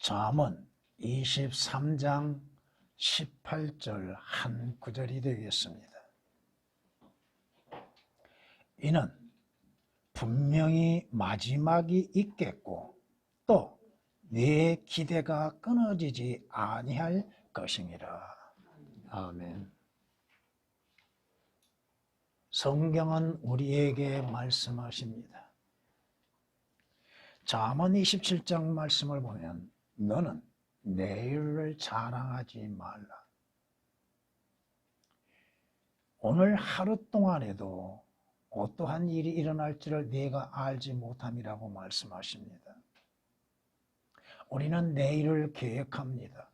잠언 23장 18절 한 구절이 되겠습니다. 이는 분명히 마지막이 있겠고 또 내 기대가 끊어지지 아니할 것이니라. 아멘. 성경은 우리에게 말씀하십니다. 잠언 27장 말씀을 보면 너는 내일을 자랑하지 말라. 오늘 하루 동안에도 어떠한 일이 일어날지를 네가 알지 못함이라고 말씀하십니다. 우리는 내일을 계획합니다.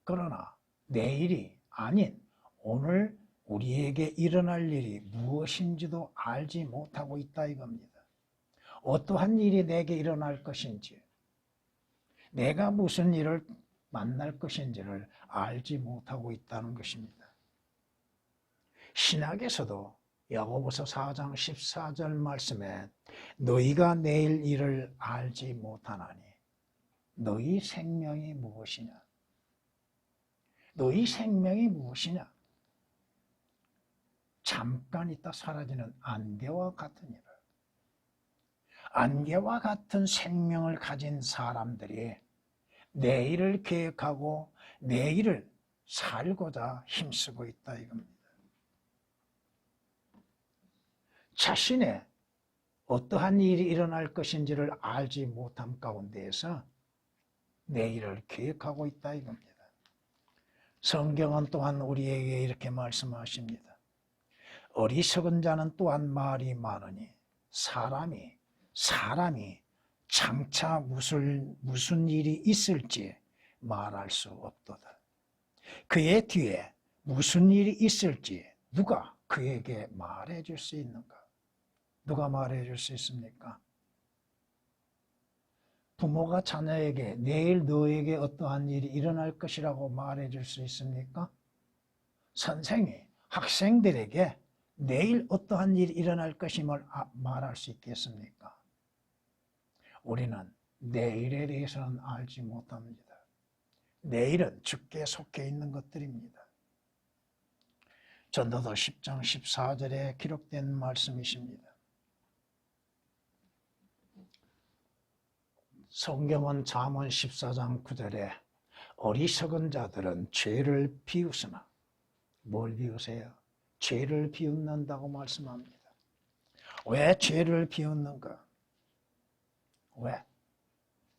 그러나 내일이 아닌 오늘 우리에게 일어날 일이 무엇인지도 알지 못하고 있다 이겁니다. 어떠한 일이 내게 일어날 것인지, 내가 무슨 일을 만날 것인지를 알지 못하고 있다는 것입니다. 신약에서도 야고보서 4장 14절 말씀에 너희가 내일 일을 알지 못하나니 너희 생명이 무엇이냐? 너희 생명이 무엇이냐? 잠깐 있다 사라지는 안개와 같으니라. 안개와 같은 생명을 가진 사람들이 내일을 계획하고 내일을 살고자 힘쓰고 있다 이겁니다. 자신의 어떠한 일이 일어날 것인지를 알지 못함 가운데에서 내일을 계획하고 있다 이겁니다. 성경은 또한 우리에게 이렇게 말씀하십니다. 어리석은 자는 또한 말이 많으니 사람이 장차 무슨 일이 있을지 말할 수 없도다. 그의 뒤에 무슨 일이 있을지 누가 그에게 말해줄 수 있는가? 누가 말해줄 수 있습니까? 부모가 자녀에게 내일 너에게 어떠한 일이 일어날 것이라고 말해줄 수 있습니까? 선생이 학생들에게 내일 어떠한 일이 일어날 것임을 말할 수 있겠습니까? 우리는 내일에 대해서는 알지 못합니다. 내일은 주께 속해 있는 것들입니다. 전도서 10장 14절에 기록된 말씀이십니다. 성경은 잠언 14장 9절에 어리석은 자들은 죄를 비웃으나 뭘 비우세요? 죄를 비웃는다고 말씀합니다. 왜 죄를 비웃는가? 왜?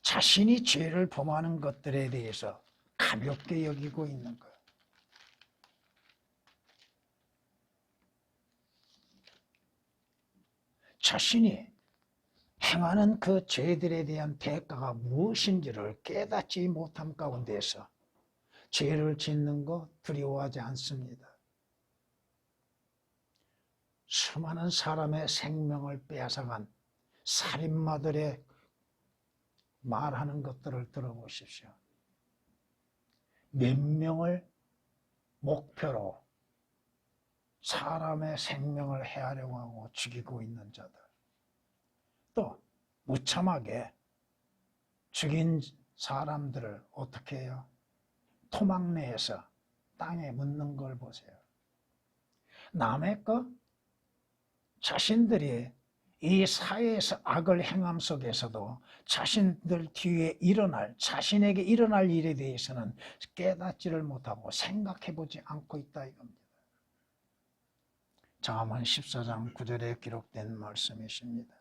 자신이 죄를 범하는 것들에 대해서 가볍게 여기고 있는 거예요. 자신이 행하는 그 죄들에 대한 대가가 무엇인지를 깨닫지 못함 가운데서 죄를 짓는 거 두려워하지 않습니다. 수많은 사람의 생명을 빼앗아간 살인마들의 말하는 것들을 들어보십시오. 몇 명을 목표로 사람의 생명을 해하려고 하고 죽이고 있는 자들. 또 무참하게 죽인 사람들을 어떻게 해요? 토막내에서 땅에 묻는 걸 보세요. 남의 것, 자신들이 이 사회에서 악을 행함 속에서도 자신들 뒤에 자신에게 일어날 일에 대해서는 깨닫지를 못하고 생각해보지 않고 있다 이겁니다. 잠언 14장 9절에 기록된 말씀이십니다.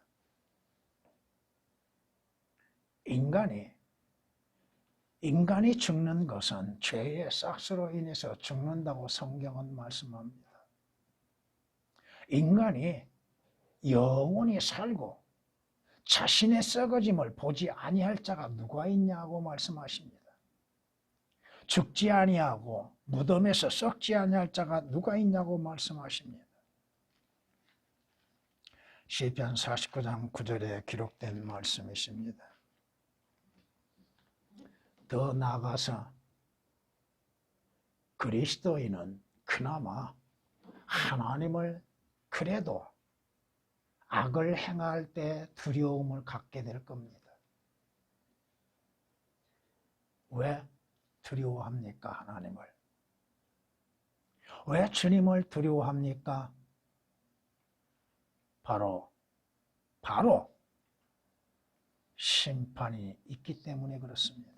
인간이 죽는 것은 죄의 싹스로 인해서 죽는다고 성경은 말씀합니다. 인간이 영원히 살고 자신의 썩어짐을 보지 아니할 자가 누가 있냐고 말씀하십니다. 죽지 아니하고 무덤에서 썩지 아니할 자가 누가 있냐고 말씀하십니다. 시편 49장 9절에 기록된 말씀이십니다. 더 나아가서 그리스도인은 그나마 하나님을 그래도 악을 행할 때 두려움을 갖게 될 겁니다. 왜 두려워합니까? 하나님을. 왜 주님을 두려워합니까? 바로 심판이 있기 때문에 그렇습니다.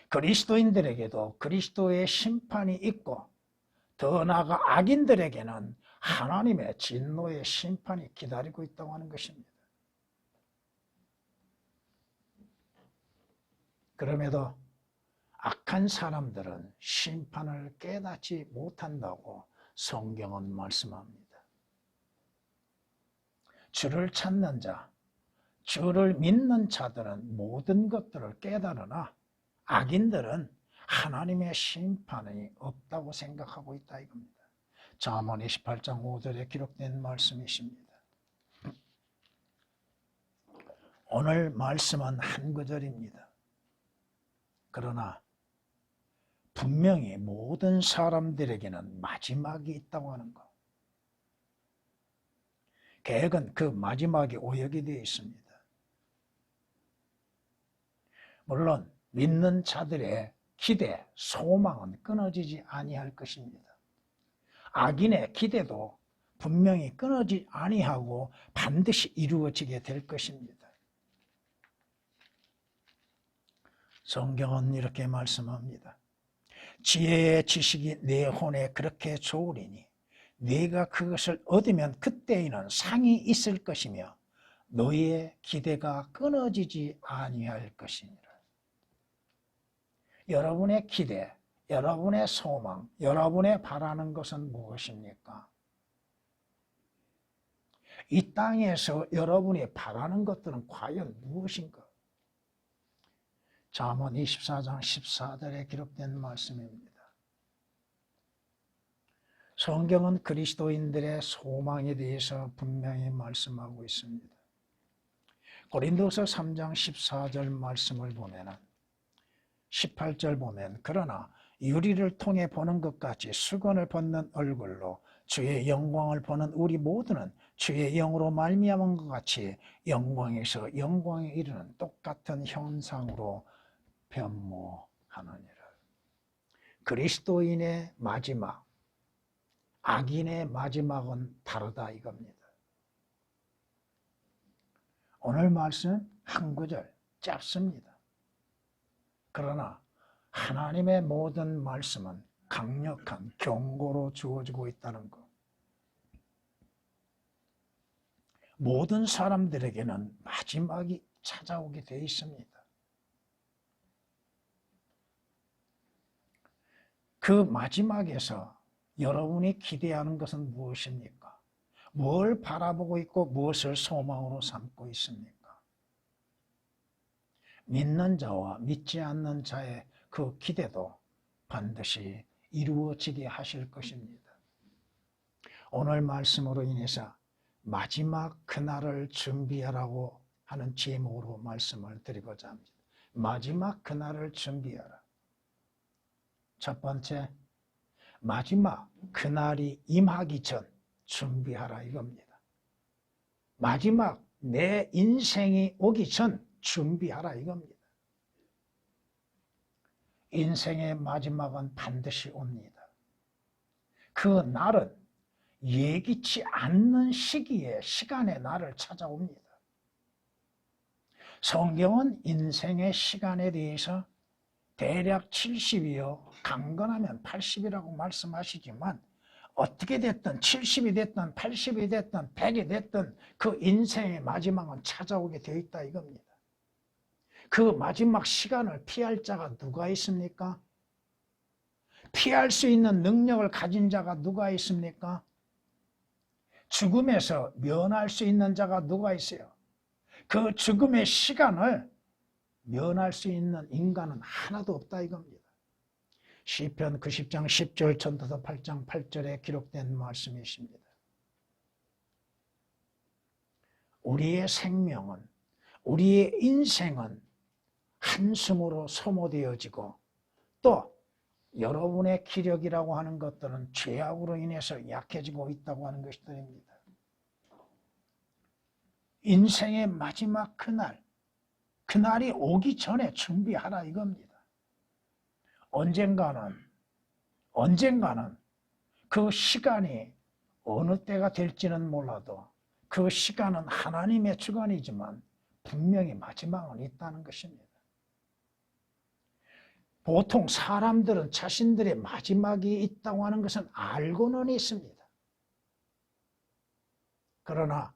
그리스도인들에게도 그리스도의 심판이 있고 더 나아가 악인들에게는 하나님의 진노의 심판이 기다리고 있다고 하는 것입니다. 그럼에도 악한 사람들은 심판을 깨닫지 못한다고 성경은 말씀합니다. 주를 찾는 자, 주를 믿는 자들은 모든 것들을 깨달으나 악인들은 하나님의 심판이 없다고 생각하고 있다 이겁니다. 잠언 28장 5절에 기록된 말씀이십니다. 오늘 말씀은 한 구절입니다. 그러나 분명히 모든 사람들에게는 마지막이 있다고 하는 것. 계획은 그 마지막에 오역이 되어 있습니다. 물론 믿는 자들의 기대, 소망은 끊어지지 아니할 것입니다. 악인의 기대도 분명히 끊어지지 아니하고 반드시 이루어지게 될 것입니다. 성경은 이렇게 말씀합니다. 지혜의 지식이 내 혼에 그렇게 좋으리니 네가 그것을 얻으면 그때에는 상이 있을 것이며 너희의 기대가 끊어지지 아니할 것이니라. 여러분의 기대, 여러분의 소망, 여러분의 바라는 것은 무엇입니까? 이 땅에서 여러분이 바라는 것들은 과연 무엇인가? 잠언 24장 14절에 기록된 말씀입니다. 성경은 그리스도인들의 소망에 대해서 분명히 말씀하고 있습니다. 고린도서 3장 14절 말씀을 보면은 18절 보면 그러나 유리를 통해 보는 것 같이 수건을 벗는 얼굴로 주의 영광을 보는 우리 모두는 주의 영으로 말미암은 것 같이 영광에서 영광에 이르는 똑같은 형상으로 변모하느니라. 그리스도인의 마지막, 악인의 마지막은 다르다 이겁니다. 오늘 말씀 한 구절 짧습니다. 그러나 하나님의 모든 말씀은 강력한 경고로 주어지고 있다는 것. 모든 사람들에게는 마지막이 찾아오게 되어 있습니다. 그 마지막에서 여러분이 기대하는 것은 무엇입니까? 뭘 바라보고 있고 무엇을 소망으로 삼고 있습니까? 믿는 자와 믿지 않는 자의 그 기대도 반드시 이루어지게 하실 것입니다. 오늘 말씀으로 인해서 마지막 그날을 준비하라고 하는 제목으로 말씀을 드리고자 합니다. 마지막 그날을 준비하라. 첫 번째, 마지막 그날이 임하기 전 준비하라 이겁니다. 마지막 내 인생이 오기 전 준비하라 이겁니다. 인생의 마지막은 반드시 옵니다. 그 날은 예기치 않는 시기에 시간의 날을 찾아옵니다. 성경은 인생의 시간에 대해서 대략 70이요 강건하면 80이라고 말씀하시지만 어떻게 됐든 70이 됐든 80이 됐든 100이 됐든 그 인생의 마지막은 찾아오게 되어 있다 이겁니다. 그 마지막 시간을 피할 자가 누가 있습니까? 피할 수 있는 능력을 가진 자가 누가 있습니까? 죽음에서 면할 수 있는 자가 누가 있어요? 그 죽음의 시간을 면할 수 있는 인간은 하나도 없다 이겁니다. 시편 90장 10절 전도서 8장 8절에 기록된 말씀이십니다. 우리의 생명은, 우리의 인생은 한숨으로 소모되어지고 또 여러분의 기력이라고 하는 것들은 죄악으로 인해서 약해지고 있다고 하는 것들입니다. 인생의 마지막 그날, 그날이 오기 전에 준비하라 이겁니다. 언젠가는 그 시간이 어느 때가 될지는 몰라도 그 시간은 하나님의 주관이지만 분명히 마지막은 있다는 것입니다. 보통 사람들은 자신들의 마지막이 있다고 하는 것은 알고는 있습니다. 그러나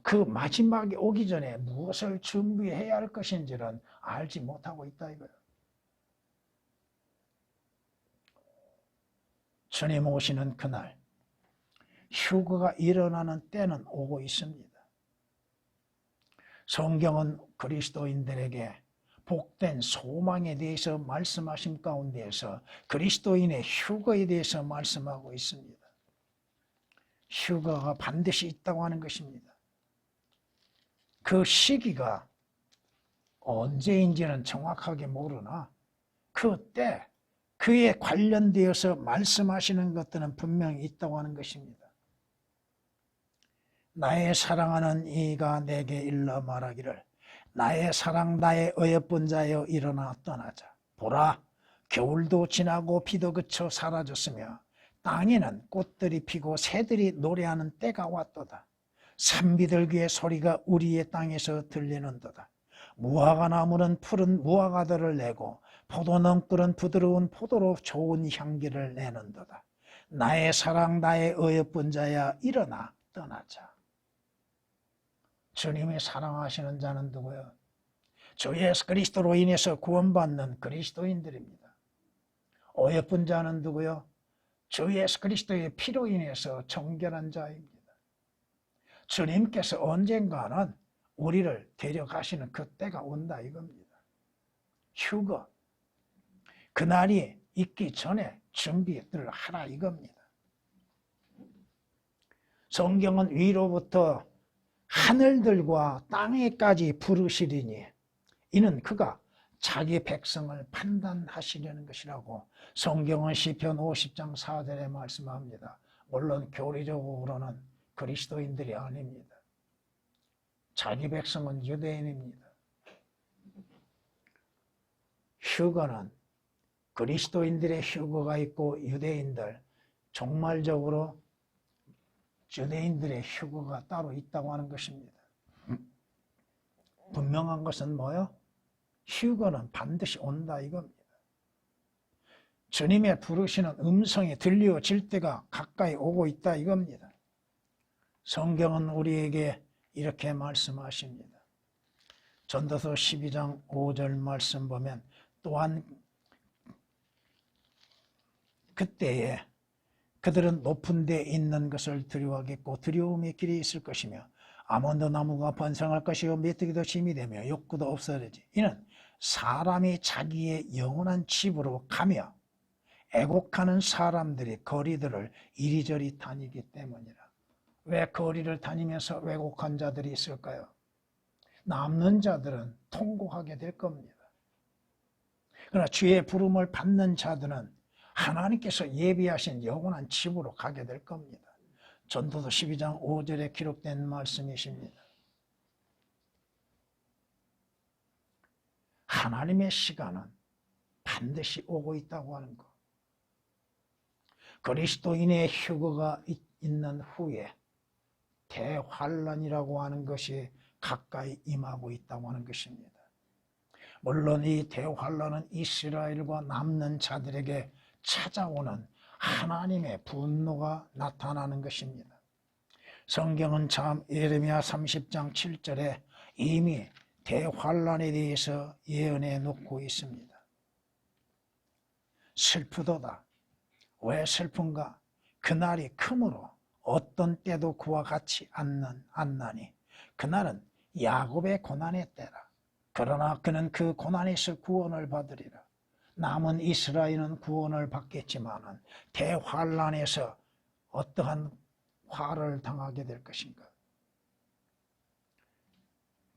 그 마지막이 오기 전에 무엇을 준비해야 할 것인지는 알지 못하고 있다 이거예요. 주님 오시는 그날 휴거가 일어나는 때는 오고 있습니다. 성경은 그리스도인들에게 복된 소망에 대해서 말씀하신 가운데에서 그리스도인의 휴거에 대해서 말씀하고 있습니다. 휴거가 반드시 있다고 하는 것입니다. 그 시기가 언제인지는 정확하게 모르나 그때 그에 관련되어서 말씀하시는 것들은 분명히 있다고 하는 것입니다. 나의 사랑하는 이가 내게 일러 말하기를 나의 사랑 나의 어여쁜 자여 일어나 떠나자. 보라 겨울도 지나고 비도 그쳐 사라졌으며 땅에는 꽃들이 피고 새들이 노래하는 때가 왔도다. 산비둘기의 소리가 우리의 땅에서 들리는도다. 무화과 나무는 푸른 무화과들을 내고 포도농굴은 부드러운 포도로 좋은 향기를 내는도다. 나의 사랑 나의 어여쁜 자야 일어나 떠나자. 주님이 사랑하시는 자는 누구요? 주 예수 그리스도로 인해서 구원받는 그리스도인들입니다. 어여쁜 자는 누구요? 주 예수 그리스도의 피로 인해서 정결한 자입니다. 주님께서 언젠가는 우리를 데려가시는 그 때가 온다 이겁니다. 휴거, 그날이 있기 전에 준비를 하라 이겁니다. 성경은 위로부터 하늘들과 땅에까지 부르시리니 이는 그가 자기 백성을 판단하시려는 것이라고 성경은 시편 50장 4절에 말씀합니다. 물론 교리적으로는 그리스도인들이 아닙니다. 자기 백성은 유대인입니다. 휴거는 그리스도인들의 휴거가 있고 유대인들, 종말적으로 유대인들의 휴거가 따로 있다고 하는 것입니다. 분명한 것은 뭐요? 휴거는 반드시 온다 이겁니다. 주님의 부르시는 음성이 들려질 때가 가까이 오고 있다 이겁니다. 성경은 우리에게 이렇게 말씀하십니다. 전도서 12장 5절 말씀 보면 또한 그때에 그들은 높은 데 있는 것을 두려워하겠고 두려움의 길이 있을 것이며 아몬드 나무가 번성할 것이요 메뚜기도 짐이 되며 욕구도 없어지지. 이는 사람이 자기의 영원한 집으로 가며 애곡하는 사람들이 거리들을 이리저리 다니기 때문이라. 왜 거리를 다니면서 왜곡한 자들이 있을까요? 남는 자들은 통곡하게 될 겁니다. 그러나 주의 부름을 받는 자들은 하나님께서 예비하신 영원한 집으로 가게 될 겁니다. 전도서 12장 5절에 기록된 말씀이십니다. 하나님의 시간은 반드시 오고 있다고 하는 것. 그리스도인의 휴거가 있는 후에 대환란이라고 하는 것이 가까이 임하고 있다고 하는 것입니다. 물론 이 대환란은 이스라엘과 남는 자들에게 찾아오는 하나님의 분노가 나타나는 것입니다. 성경은 참 예레미야 30장 7절에 이미 대환란에 대해서 예언해 놓고 있습니다. 슬프도다. 왜 슬픈가? 그날이 크므로 어떤 때도 그와 같이 않나니 그날은 야곱의 고난의 때라. 그러나 그는 그 고난에서 구원을 받으리라. 남은 이스라엘은 구원을 받겠지만 대환란에서 어떠한 화를 당하게 될 것인가?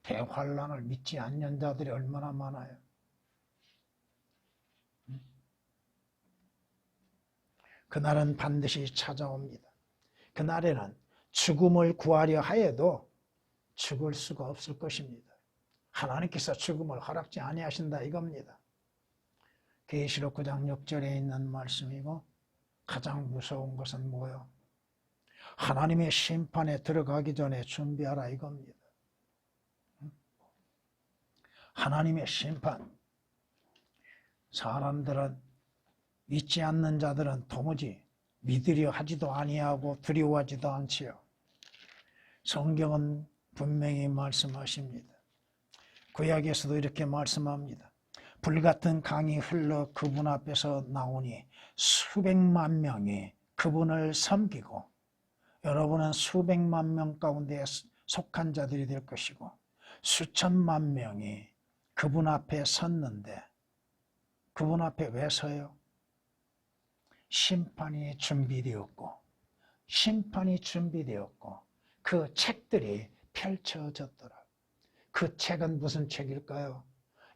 대환란을 믿지 않는 자들이 얼마나 많아요. 그날은 반드시 찾아옵니다. 그날에는 죽음을 구하려 하여도 죽을 수가 없을 것입니다. 하나님께서 죽음을 허락지 아니하신다 이겁니다. 계시록 9장 6절에 있는 말씀이고, 가장 무서운 것은 뭐요? 하나님의 심판에 들어가기 전에 준비하라 이겁니다. 하나님의 심판. 사람들은, 믿지 않는 자들은 도무지 믿으려 하지도 아니하고 두려워하지도 않지요. 성경은 분명히 말씀하십니다. 구약에서도 이렇게 말씀합니다. 불같은 강이 흘러 그분 앞에서 나오니 수백만 명이 그분을 섬기고, 여러분은 수백만 명 가운데 속한 자들이 될 것이고, 수천만 명이 그분 앞에 섰는데, 그분 앞에 왜 서요? 심판이 준비되었고, 그 책들이 펼쳐졌더라. 그 책은 무슨 책일까요?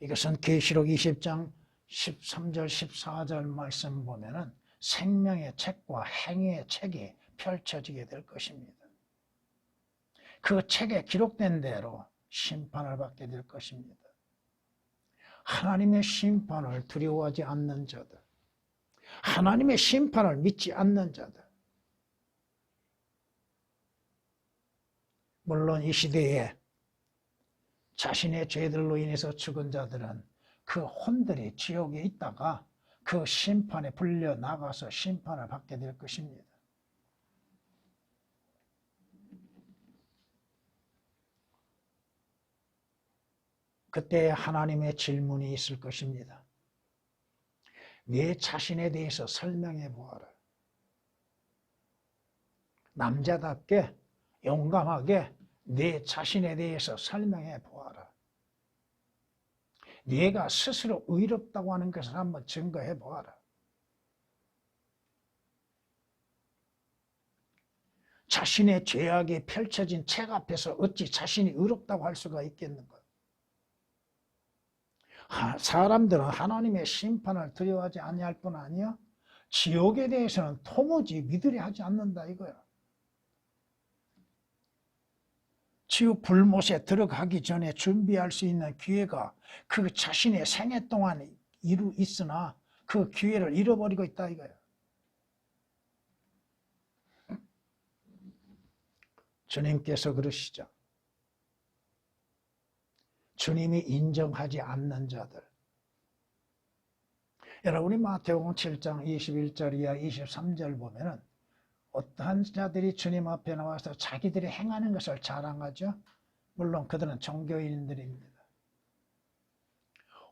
이것은 계시록 20장 13절 14절 말씀 보면은 생명의 책과 행위의 책이 펼쳐지게 될 것입니다. 그 책에 기록된 대로 심판을 받게 될 것입니다. 하나님의 심판을 두려워하지 않는 자들, 하나님의 심판을 믿지 않는 자들, 물론 이 시대에 자신의 죄들로 인해서 죽은 자들은 그 혼들이 지옥에 있다가 그 심판에 불려 나가서 심판을 받게 될 것입니다. 그때 하나님의 질문이 있을 것입니다. 내 자신에 대해서 설명해 보아라. 남자답게 용감하게 내 자신에 대해서 설명해 보아라. 네가 스스로 의롭다고 하는 것을 한번 증거해 보아라. 자신의 죄악이 펼쳐진 책 앞에서 어찌 자신이 의롭다고 할 수가 있겠는가? 사람들은 하나님의 심판을 두려워하지 아니할 뿐 아니야 지옥에 대해서는 도무지 믿으려 하지 않는다 이거야. 지옥 불못에 들어가기 전에 준비할 수 있는 기회가 그 자신의 생애 동안 있으나 그 기회를 잃어버리고 있다 이거야. 주님께서 그러시죠. 주님이 인정하지 않는 자들. 여러분이 마태복음 7장 21절 이하 23절 보면은 어떠한 자들이 주님 앞에 나와서 자기들이 행하는 것을 자랑하죠? 물론 그들은 종교인들입니다.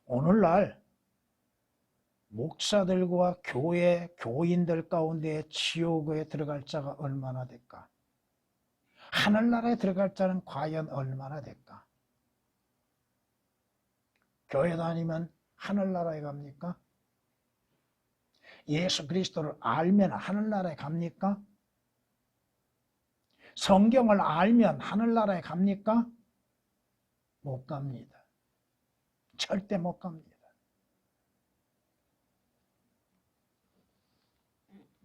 오늘날 목사들과 교회 교인들 가운데 지옥에 들어갈 자가 얼마나 될까? 하늘나라에 들어갈 자는 과연 얼마나 될까? 교회 다니면 하늘나라에 갑니까? 예수 그리스도를 알면 하늘나라에 갑니까? 성경을 알면 하늘나라에 갑니까? 못 갑니다. 절대 못 갑니다.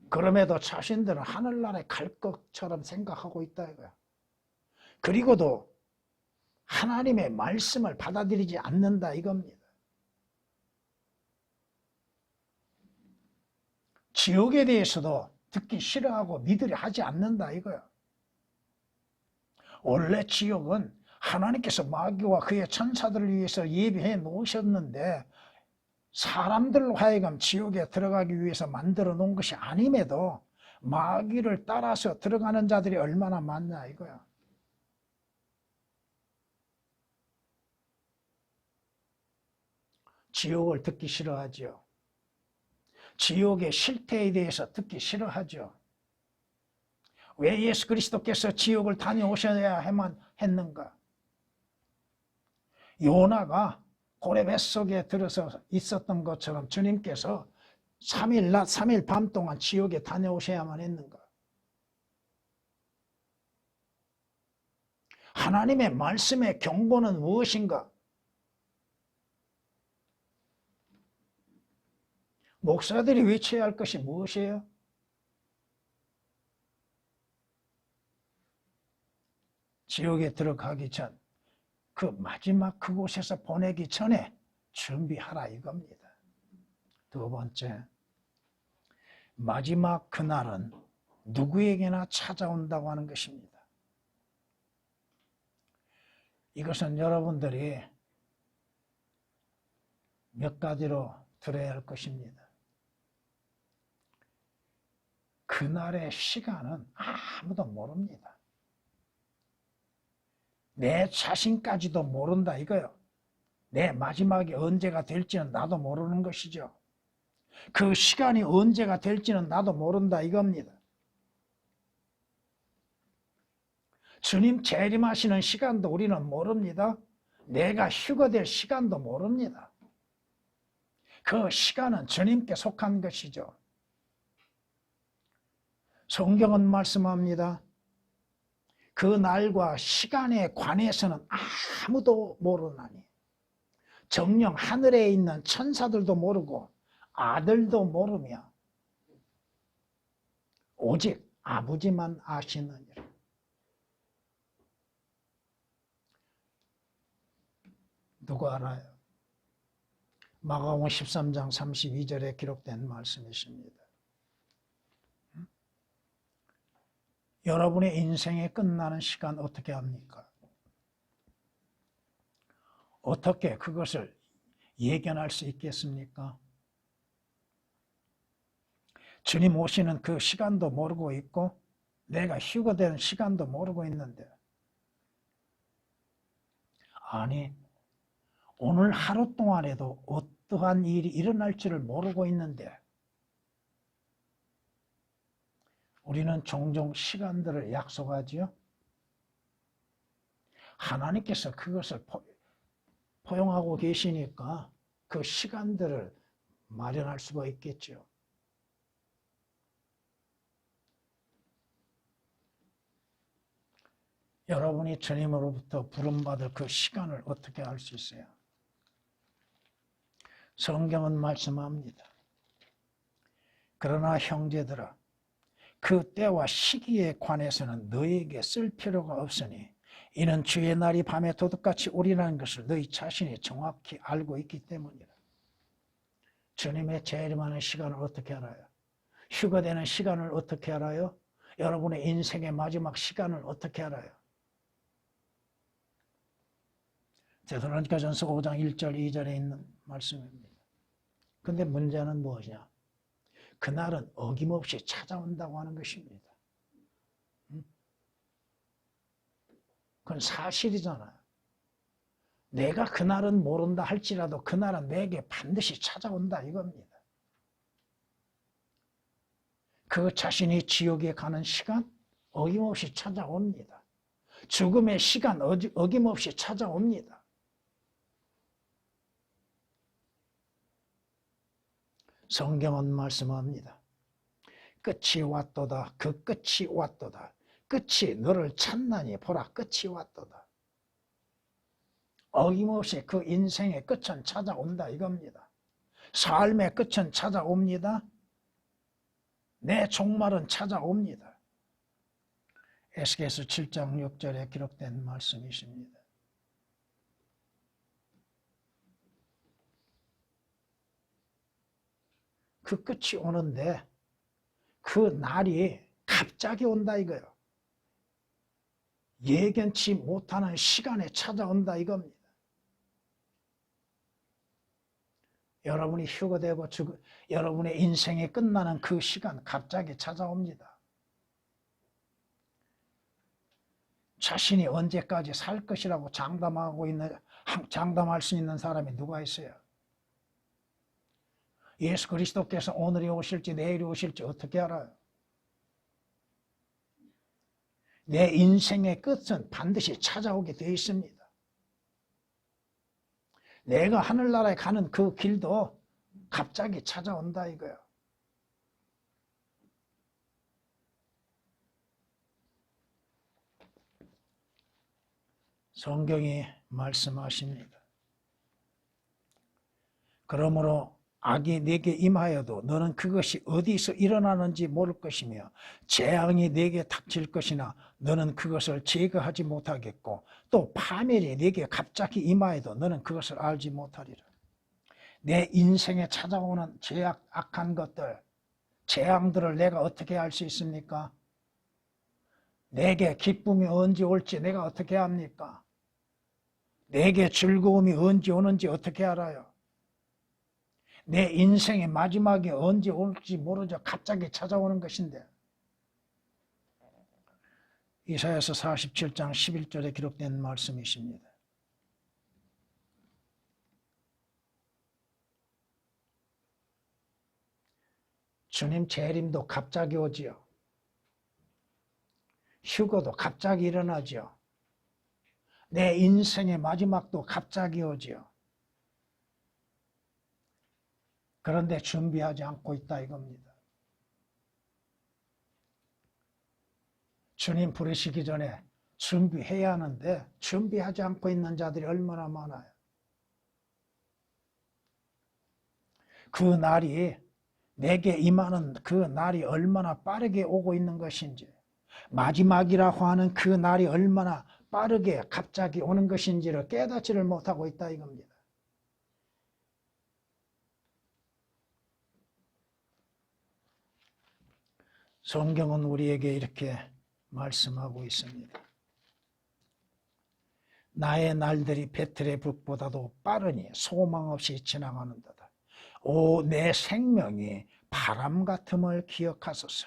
그럼에도 자신들은 하늘나라에 갈 것처럼 생각하고 있다 이거야. 그리고도 하나님의 말씀을 받아들이지 않는다 이겁니다. 지옥에 대해서도 듣기 싫어하고 믿으려 하지 않는다 이거야. 원래 지옥은 하나님께서 마귀와 그의 천사들을 위해서 예비해 놓으셨는데 사람들로 하여금 지옥에 들어가기 위해서 만들어 놓은 것이 아님에도 마귀를 따라서 들어가는 자들이 얼마나 많냐 이거야. 지옥을 듣기 싫어하죠. 지옥의 실태에 대해서 듣기 싫어하죠. 왜 예수 그리스도께서 지옥을 다녀오셔야만 했는가? 요나가 고래 뱃속에 들어서 있었던 것처럼 주님께서 3일 낮 3일 밤 동안 지옥에 다녀오셔야만 했는가? 하나님의 말씀의 경고는 무엇인가? 목사들이 외쳐야 할 것이 무엇이에요? 지옥에 들어가기 전 그 마지막 그곳에서 보내기 전에 준비하라 이겁니다. 두 번째, 마지막 그날은 누구에게나 찾아온다고 하는 것입니다. 이것은 여러분들이 몇 가지로 들어야 할 것입니다. 그날의 시간은 아무도 모릅니다. 내 자신까지도 모른다 이거요. 내 마지막이 언제가 될지는 나도 모르는 것이죠. 그 시간이 언제가 될지는 나도 모른다 이겁니다. 주님 재림하시는 시간도 우리는 모릅니다. 내가 휴거될 시간도 모릅니다. 그 시간은 주님께 속한 것이죠. 성경은 말씀합니다. 그 날과 시간에 관해서는 아무도 모르나니 정녕 하늘에 있는 천사들도 모르고 아들도 모르며 오직 아버지만 아시느니라. 누가 알아요? 마가복음 13장 32절에 기록된 말씀이십니다. 여러분의 인생이 끝나는 시간 어떻게 합니까? 어떻게 그것을 예견할 수 있겠습니까? 주님 오시는 그 시간도 모르고 있고 내가 휴거되는 시간도 모르고 있는데, 아니 오늘 하루 동안에도 어떠한 일이 일어날 줄을 모르고 있는데 우리는 종종 시간들을 약속하지요. 하나님께서 그것을 포용하고 계시니까 그 시간들을 마련할 수가 있겠죠. 여러분이 주님으로부터 부름받을 그 시간을 어떻게 알 수 있어요? 성경은 말씀합니다. 그러나 형제들아, 그 때와 시기에 관해서는 너희에게 쓸 필요가 없으니 이는 주의 날이 밤에 도둑같이 오리라는 것을 너희 자신이 정확히 알고 있기 때문이라. 주님의 재림하는 시간을 어떻게 알아요? 휴거되는 시간을 어떻게 알아요? 여러분의 인생의 마지막 시간을 어떻게 알아요? 데살로니가전서 5장 1절 2절에 있는 말씀입니다. 근데 문제는 무엇이냐? 그날은 어김없이 찾아온다고 하는 것입니다. 그건 사실이잖아요. 내가 그날은 모른다 할지라도 그날은 내게 반드시 찾아온다 이겁니다. 그 자신이 지옥에 가는 시간 어김없이 찾아옵니다. 죽음의 시간 어김없이 찾아옵니다. 성경은 말씀합니다. 끝이 왔도다. 그 끝이 왔도다. 끝이 너를 찾나니 보라 끝이 왔도다. 어김없이 그 인생의 끝은 찾아온다 이겁니다. 삶의 끝은 찾아옵니다. 내 종말은 찾아옵니다. 에스겔서 7장 6절에 기록된 말씀이십니다. 그 끝이 오는데 그 날이 갑자기 온다 이거예요. 예견치 못하는 시간에 찾아온다 이겁니다. 여러분이 휴거되고 여러분의 인생이 끝나는 그 시간 갑자기 찾아옵니다. 자신이 언제까지 살 것이라고 장담할 수 있는 사람이 누가 있어요? 예수 그리스도께서 오늘이 오실지 내일이 오실지 어떻게 알아요? 내 인생의 끝은 반드시 찾아오게 되어 있습니다. 내가 하늘나라에 가는 그 길도 갑자기 찾아온다 이거예요. 성경이 말씀하십니다. 그러므로 악이 네게 임하여도 너는 그것이 어디서 일어나는지 모를 것이며 재앙이 네게 닥칠 것이나 너는 그것을 제거하지 못하겠고 또 파멸이 네게 갑자기 임하여도 너는 그것을 알지 못하리라. 내 인생에 찾아오는 악한 것들, 재앙들을 내가 어떻게 알 수 있습니까? 내게 기쁨이 언제 올지 내가 어떻게 합니까? 내게 즐거움이 언제 오는지 어떻게 알아요? 내 인생의 마지막이 언제 올지 모르죠. 갑자기 찾아오는 것인데. 이사야서 47장 11절에 기록된 말씀이십니다. 주님 재림도 갑자기 오지요. 휴거도 갑자기 일어나지요. 내 인생의 마지막도 갑자기 오지요. 그런데 준비하지 않고 있다 이겁니다. 주님 부르시기 전에 준비해야 하는데 준비하지 않고 있는 자들이 얼마나 많아요. 그 날이 내게 임하는 그 날이 얼마나 빠르게 오고 있는 것인지, 마지막이라고 하는 그 날이 얼마나 빠르게 갑자기 오는 것인지를 깨닫지를 못하고 있다 이겁니다. 성경은 우리에게 이렇게 말씀하고 있습니다. 나의 날들이 베틀의 북보다도 빠르니 소망 없이 지나가는도다. 오, 내 생명이 바람 같음을 기억하소서.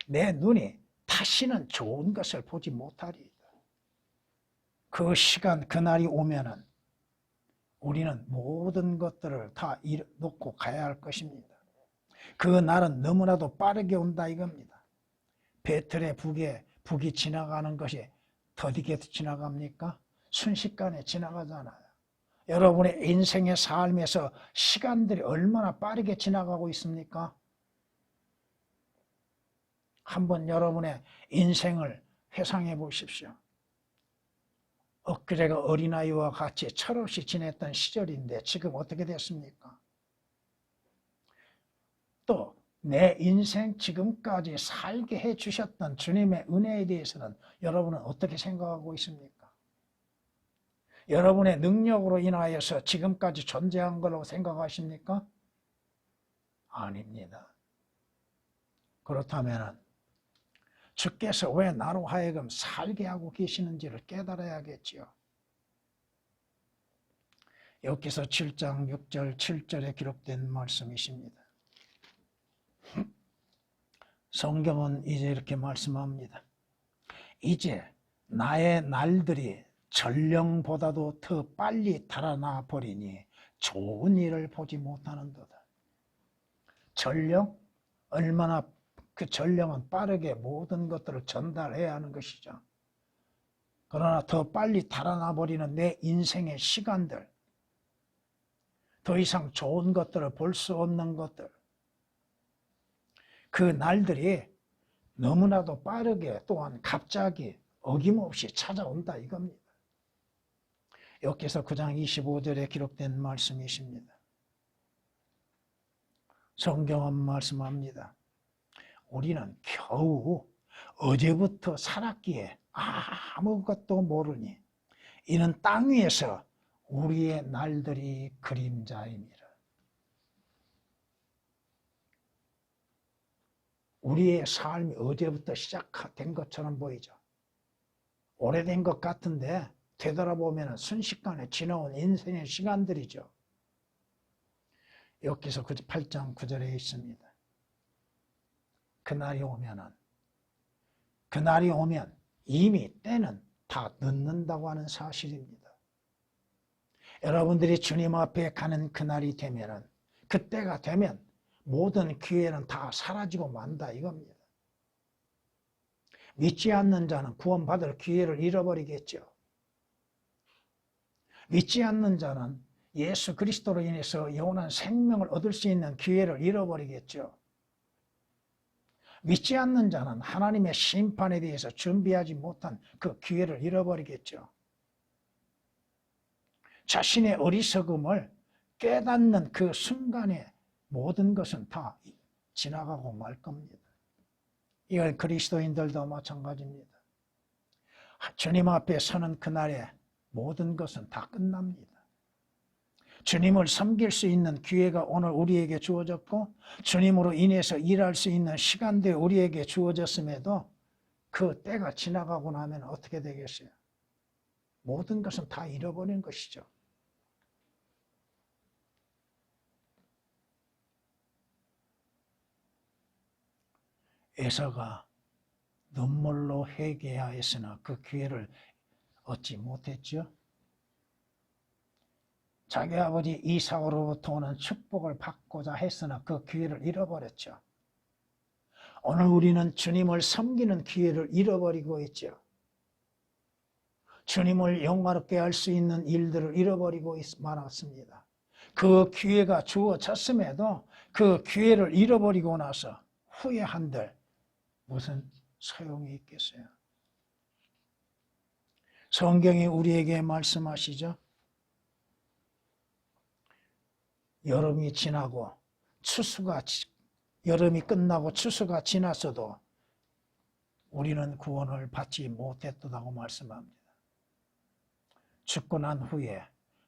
내 눈이 다시는 좋은 것을 보지 못하리이다. 그 시간, 그날이 오면은 우리는 모든 것들을 다 놓고 가야 할 것입니다. 그 날은 너무나도 빠르게 온다 이겁니다. 베틀의 북이 지나가는 것이 더디게 지나갑니까? 순식간에 지나가잖아요. 여러분의 인생의 삶에서 시간들이 얼마나 빠르게 지나가고 있습니까? 한번 여러분의 인생을 회상해 보십시오. 엊그제가 어린아이와 같이 철없이 지냈던 시절인데 지금 어떻게 됐습니까? 또 내 인생 지금까지 살게 해주셨던 주님의 은혜에 대해서는 여러분은 어떻게 생각하고 있습니까? 여러분의 능력으로 인하여서 지금까지 존재한 거라고 생각하십니까? 아닙니다. 그렇다면 주께서 왜 나로 하여금 살게 하고 계시는지를 깨달아야겠지요. 여기서 7장 6절 7절에 기록된 말씀이십니다. 성경은 이제 이렇게 말씀합니다. 이제 나의 날들이 전령보다도 더 빨리 달아나 버리니 좋은 일을 보지 못하는도다. 전령? 얼마나 그 전령은 빠르게 모든 것들을 전달해야 하는 것이죠. 그러나 더 빨리 달아나 버리는 내 인생의 시간들, 더 이상 좋은 것들을 볼 수 없는 것들, 그 날들이 너무나도 빠르게 또한 갑자기 어김없이 찾아온다 이겁니다. 여기서 9장 25절에 기록된 말씀이십니다. 성경은 말씀합니다. 우리는 겨우 어제부터 살았기에 아무것도 모르니 이는 땅 위에서 우리의 날들이 그림자입니다. 우리의 삶이 어제부터 시작된 것처럼 보이죠. 오래된 것 같은데 되돌아보면 순식간에 지나온 인생의 시간들이죠. 여기서 8장 9절에 있습니다. 그날이 오면 이미 때는 다 늦는다고 하는 사실입니다. 여러분들이 주님 앞에 가는 그날이 되면은, 그때가 되면 모든 기회는 다 사라지고 만다 이겁니다. 믿지 않는 자는 구원받을 기회를 잃어버리겠죠. 믿지 않는 자는 예수 그리스도로 인해서 영원한 생명을 얻을 수 있는 기회를 잃어버리겠죠. 믿지 않는 자는 하나님의 심판에 대해서 준비하지 못한 그 기회를 잃어버리겠죠. 자신의 어리석음을 깨닫는 그 순간에 모든 것은 다 지나가고 말 겁니다. 이건 그리스도인들도 마찬가지입니다. 주님 앞에 서는 그날에 모든 것은 다 끝납니다. 주님을 섬길 수 있는 기회가 오늘 우리에게 주어졌고 주님으로 인해서 일할 수 있는 시간도 우리에게 주어졌음에도 그 때가 지나가고 나면 어떻게 되겠어요? 모든 것은 다 잃어버린 것이죠. 에서가 눈물로 회개하였으나 그 기회를 얻지 못했죠. 자기 아버지 이삭으로부터 오는 축복을 받고자 했으나 그 기회를 잃어버렸죠. 오늘 우리는 주님을 섬기는 기회를 잃어버리고 있죠. 주님을 영화롭게 할 수 있는 일들을 잃어버리고 말았습니다. 그 기회가 주어졌음에도 그 기회를 잃어버리고 나서 후회한들 무슨 소용이 있겠어요? 성경이 우리에게 말씀하시죠. 여름이 지나고 여름이 끝나고 추수가 지났어도 우리는 구원을 받지 못했다고 말씀합니다. 죽고 난 후에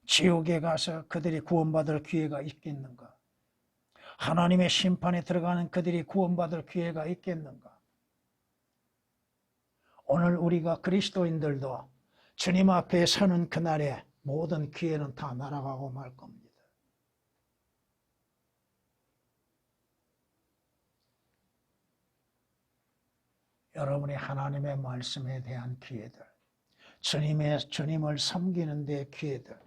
지옥에 가서 그들이 구원받을 기회가 있겠는가? 하나님의 심판에 들어가는 그들이 구원받을 기회가 있겠는가? 오늘 우리가 그리스도인들도 주님 앞에 서는 그날에 모든 기회는 다 날아가고 말 겁니다. 여러분이 하나님의 말씀에 대한 기회들, 주님을 섬기는 데 기회들,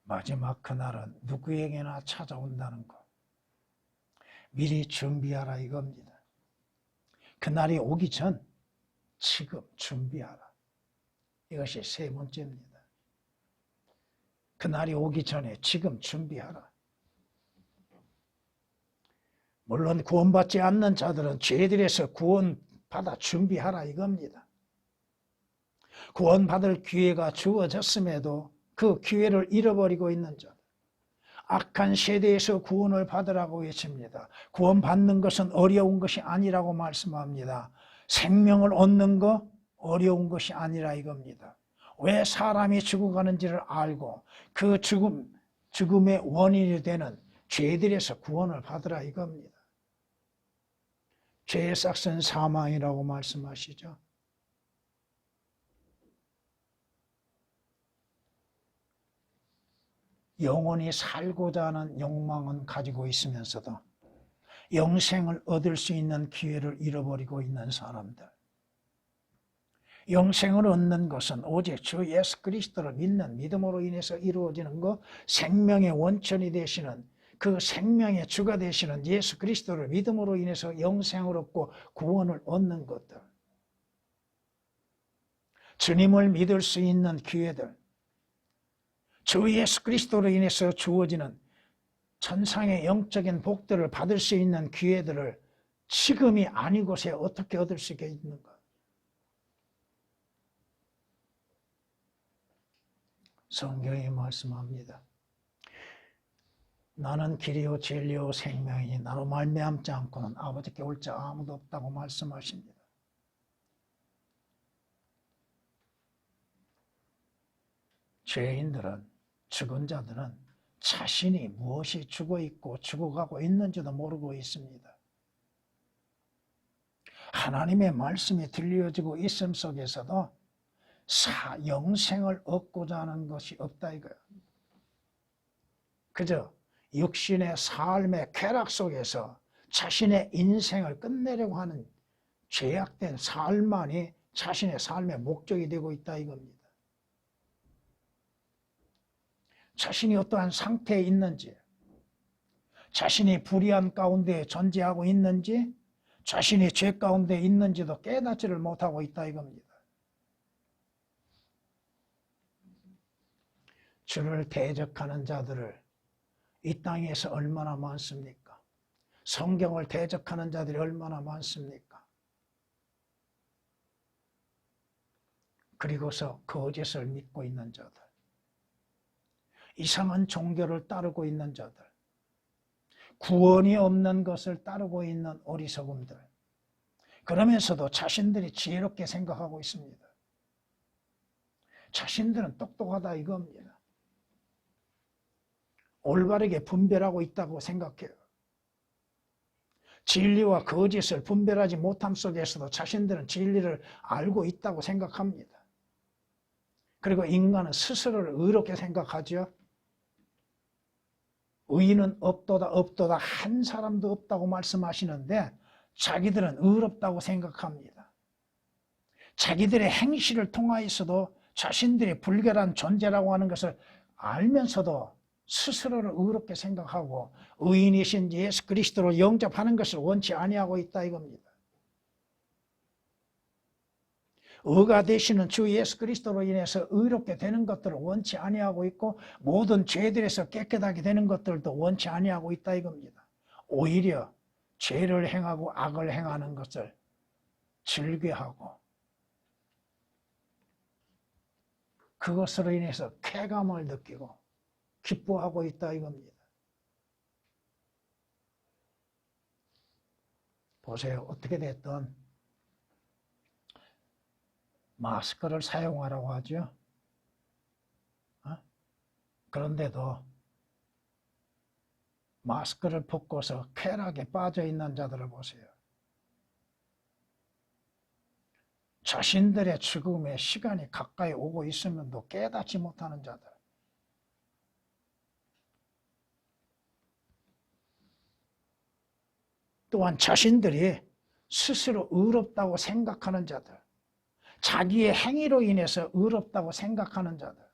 마지막 그날은 누구에게나 찾아온다는 것. 미리 준비하라 이겁니다. 그날이 오기 전 지금 준비하라. 이것이 세 번째입니다. 그날이 오기 전에 지금 준비하라. 물론 구원받지 않는 자들은 죄들에서 구원받아 준비하라 이겁니다. 구원받을 기회가 주어졌음에도 그 기회를 잃어버리고 있는 자들, 악한 세대에서 구원을 받으라고 외칩니다. 구원받는 것은 어려운 것이 아니라고 말씀합니다. 생명을 얻는 거 어려운 것이 아니라 이겁니다. 왜 사람이 죽어가는지를 알고 그 죽음의 원인이 되는 죄들에서 구원을 받으라 이겁니다. 죄의 삭은 사망이라고 말씀하시죠. 영원히 살고자 하는 욕망은 가지고 있으면서도 영생을 얻을 수 있는 기회를 잃어버리고 있는 사람들. 영생을 얻는 것은 오직 주 예수 그리스도를 믿는 믿음으로 인해서 이루어지는 것, 생명의 원천이 되시는 그 생명의 주가 되시는 예수 그리스도를 믿음으로 인해서 영생을 얻고 구원을 얻는 것들. 주님을 믿을 수 있는 기회들, 주 예수 그리스도로 인해서 주어지는 천상의 영적인 복들을 받을 수 있는 기회들을 지금이 아니고서 어떻게 얻을 수 있는가? 성경이 말씀합니다. 나는 길이요 진리요 생명이니 나로 말미암지 않고는 아버지께 올 자 아무도 없다고 말씀하십니다. 죄인들은, 죽은 자들은 자신이 무엇이 죽어있고 죽어가고 있는지도 모르고 있습니다. 하나님의 말씀이 들려지고 있음 속에서도 영생을 얻고자 하는 것이 없다 이거예요. 그저 육신의 삶의 쾌락 속에서 자신의 인생을 끝내려고 하는 죄악된 삶만이 자신의 삶의 목적이 되고 있다 이겁니다. 자신이 어떠한 상태에 있는지, 자신이 불의한 가운데 존재하고 있는지, 자신이 죄 가운데 있는지도 깨닫지를 못하고 있다 이겁니다. 주를 대적하는 자들을 이 땅에서 얼마나 많습니까? 성경을 대적하는 자들이 얼마나 많습니까? 그리고서 거짓을 믿고 있는 자들, 이상한 종교를 따르고 있는 자들, 구원이 없는 것을 따르고 있는 어리석음들, 그러면서도 자신들이 지혜롭게 생각하고 있습니다. 자신들은 똑똑하다 이겁니다. 올바르게 분별하고 있다고 생각해요. 진리와 거짓을 분별하지 못함 속에서도 자신들은 진리를 알고 있다고 생각합니다. 그리고 인간은 스스로를 의롭게 생각하죠. 의인은 없도다 한 사람도 없다고 말씀하시는데 자기들은 의롭다고 생각합니다. 자기들의 행실을 통하여서도 자신들이 불결한 존재라고 하는 것을 알면서도 스스로를 의롭게 생각하고 의인이신 예수 그리스도를 영접하는 것을 원치 아니하고 있다 이겁니다. 의가 되시는 주 예수 그리스도로 인해서 의롭게 되는 것들을 원치 아니하고 있고 모든 죄들에서 깨끗하게 되는 것들도 원치 아니하고 있다 이겁니다. 오히려 죄를 행하고 악을 행하는 것을 즐겨하고 그것으로 인해서 쾌감을 느끼고 기뻐하고 있다 이겁니다. 보세요. 어떻게 됐든 마스크를 사용하라고 하죠. 그런데도 마스크를 벗고서 쾌락에 빠져 있는 자들을 보세요. 자신들의 죽음의 시간이 가까이 오고 있으면도 깨닫지 못하는 자들. 또한 자신들이 스스로 의롭다고 생각하는 자들. 자기의 행위로 인해서 의롭다고 생각하는 자들.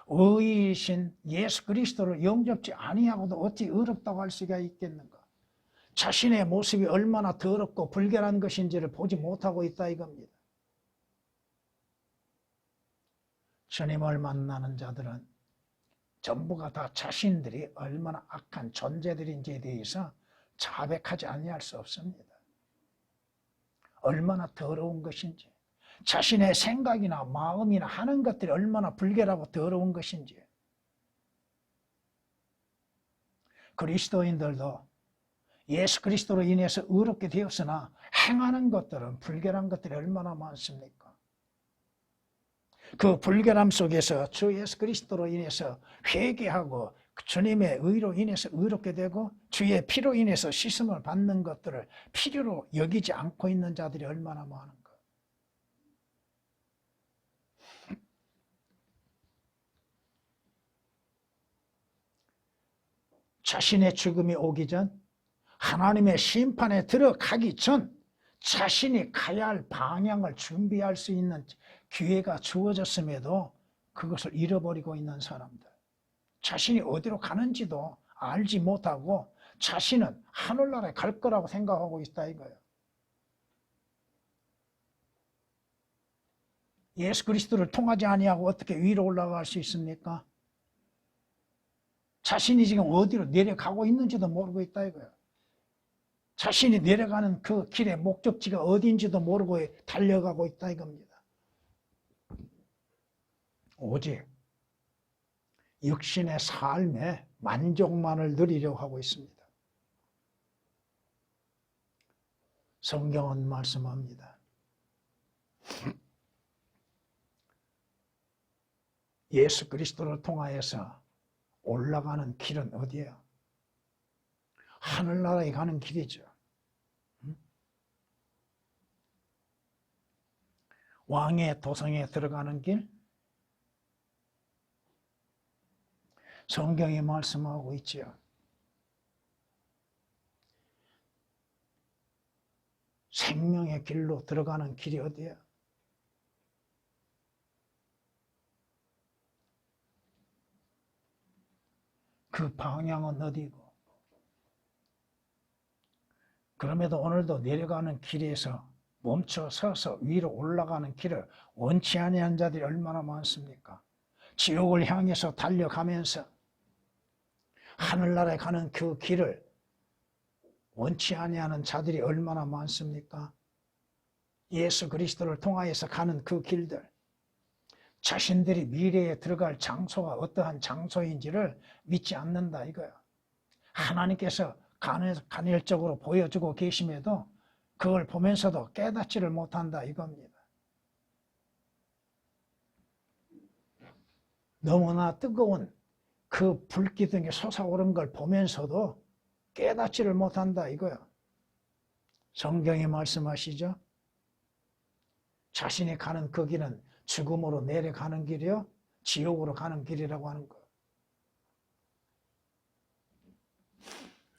의이신 예수 그리스도를 영접지 아니하고도 어찌 의롭다고 할 수가 있겠는가? 자신의 모습이 얼마나 더럽고 불결한 것인지를 보지 못하고 있다 이겁니다. 주님을 만나는 자들은 전부가 다 자신들이 얼마나 악한 존재들인지에 대해서 자백하지 아니할 수 없습니다. 얼마나 더러운 것인지, 자신의 생각이나 마음이나 하는 것들이 얼마나 불결하고 더러운 것인지. 그리스도인들도 예수 그리스도로 인해서 의롭게 되었으나 행하는 것들은 불결한 것들이 얼마나 많습니까? 그 불결함 속에서 주 예수 그리스도로 인해서 회개하고 주님의 의로 인해서 의롭게 되고 주의 피로 인해서 씻음을 받는 것들을 필요로 여기지 않고 있는 자들이 얼마나 많은가. 자신의 죽음이 오기 전, 하나님의 심판에 들어가기 전 자신이 가야 할 방향을 준비할 수 있는 기회가 주어졌음에도 그것을 잃어버리고 있는 사람들. 자신이 어디로 가는지도 알지 못하고 자신은 하늘나라에 갈 거라고 생각하고 있다 이거예요. 예수 그리스도를 통하지 아니하고 어떻게 위로 올라갈 수 있습니까? 자신이 지금 어디로 내려가고 있는지도 모르고 있다 이거예요. 자신이 내려가는 그 길의 목적지가 어디인지도 모르고 달려가고 있다 이겁니다. 오직 육신의 삶에 만족만을 누리려고 하고 있습니다. 성경은 말씀합니다. 예수 그리스도를 통하여서 올라가는 길은 어디예요? 하늘나라에 가는 길이죠. 왕의 도성에 들어가는 길? 성경이 말씀하고 있지요. 생명의 길로 들어가는 길이 어디야? 그 방향은 어디고? 그럼에도 오늘도 내려가는 길에서 멈춰 서서 위로 올라가는 길을 원치 아니한 자들이 얼마나 많습니까? 지옥을 향해서 달려가면서 하늘나라에 가는 그 길을 원치 아니하는 자들이 얼마나 많습니까? 예수 그리스도를 통하여서 가는 그 길들, 자신들이 미래에 들어갈 장소가 어떠한 장소인지를 믿지 않는다 이거야. 하나님께서 간헐적으로 보여주고 계심에도 그걸 보면서도 깨닫지를 못한다 이겁니다. 너무나 뜨거운 그 불기둥이 솟아오른 걸 보면서도 깨닫지를 못한다 이거야. 성경이 말씀하시죠. 자신이 가는 그 길은 죽음으로 내려가는 길이요, 지옥으로 가는 길이라고 하는 거.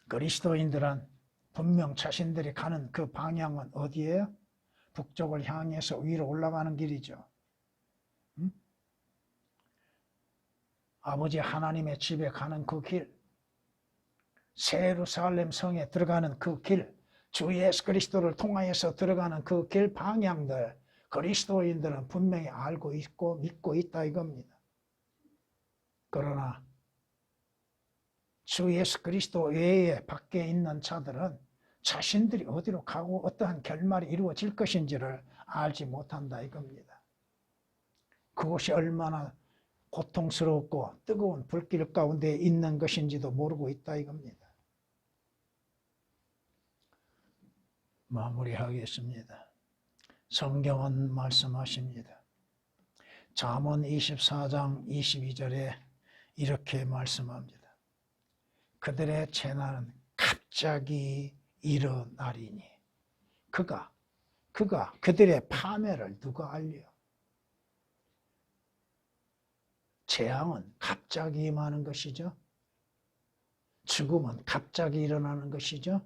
그리스도인들은 분명 자신들이 가는 그 방향은 어디예요? 북쪽을 향해서 위로 올라가는 길이죠. 아버지 하나님의 집에 가는 그 길, 새 예루살렘 성에 들어가는 그 길, 주 예수 그리스도를 통하여서 들어가는 그 길 방향들, 그리스도인들은 분명히 알고 있고 믿고 있다 이겁니다. 그러나 주 예수 그리스도 외에 밖에 있는 자들은 자신들이 어디로 가고 어떠한 결말이 이루어질 것인지를 알지 못한다 이겁니다. 그것이 얼마나 고통스럽고 뜨거운 불길 가운데 있는 것인지도 모르고 있다 이겁니다. 마무리하겠습니다. 성경은 말씀하십니다. 잠언 24장 22절에 이렇게 말씀합니다. 그들의 재난은 갑자기 일어나리니 그들의 파멸을 누가 알려? 재앙은 갑자기 임하는 것이죠. 죽음은 갑자기 일어나는 것이죠.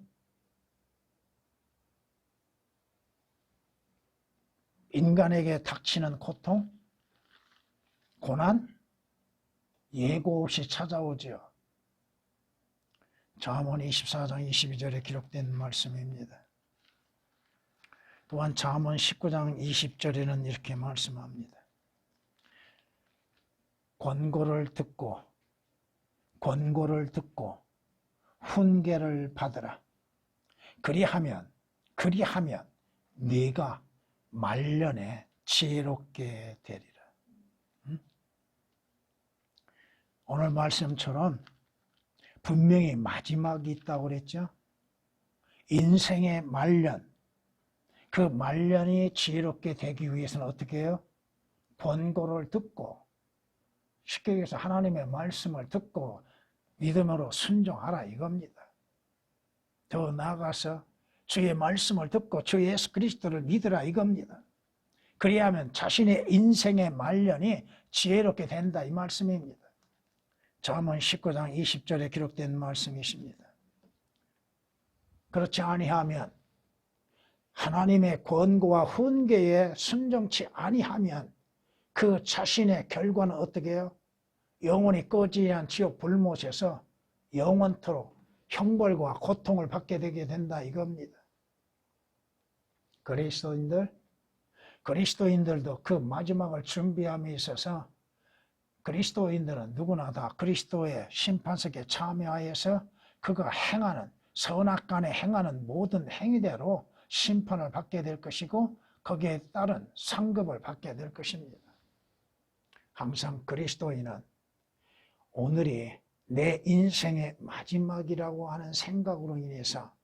인간에게 닥치는 고통, 고난, 예고 없이 찾아오죠. 잠언 24장 22절에 기록된 말씀입니다. 또한 잠언 19장 20절에는 이렇게 말씀합니다. 권고를 듣고 훈계를 받으라. 그리하면 네가 말년에 지혜롭게 되리라. 오늘 말씀처럼 분명히 마지막이 있다고 그랬죠. 인생의 말년, 그 말년이 지혜롭게 되기 위해서는 어떻게 해요? 권고를 듣고, 쉽게 얘기해서 하나님의 말씀을 듣고 믿음으로 순종하라 이겁니다. 더 나아가서 주의 말씀을 듣고 주 예수 그리스도를 믿으라 이겁니다. 그리하면 자신의 인생의 말년이 지혜롭게 된다 이 말씀입니다. 잠언 19장 20절에 기록된 말씀이십니다. 그렇지 아니하면, 하나님의 권고와 훈계에 순종치 아니하면 그 자신의 결과는 어떻게 해요? 영원히 꺼지지 않은 지옥 불못에서 영원토록 형벌과 고통을 받게 되게 된다 이겁니다. 그리스도인들도 그 마지막을 준비함에 있어서 그리스도인들은 누구나 다 그리스도의 심판석에 참여하여서 그가 행하는 선악간에 행하는 모든 행위대로 심판을 받게 될 것이고 거기에 따른 상급을 받게 될 것입니다. 항상 그리스도인은 오늘이 내 인생의 마지막이라고 하는 생각으로 인해서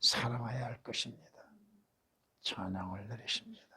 살아가야 할 것입니다. 찬양을 드리십니다.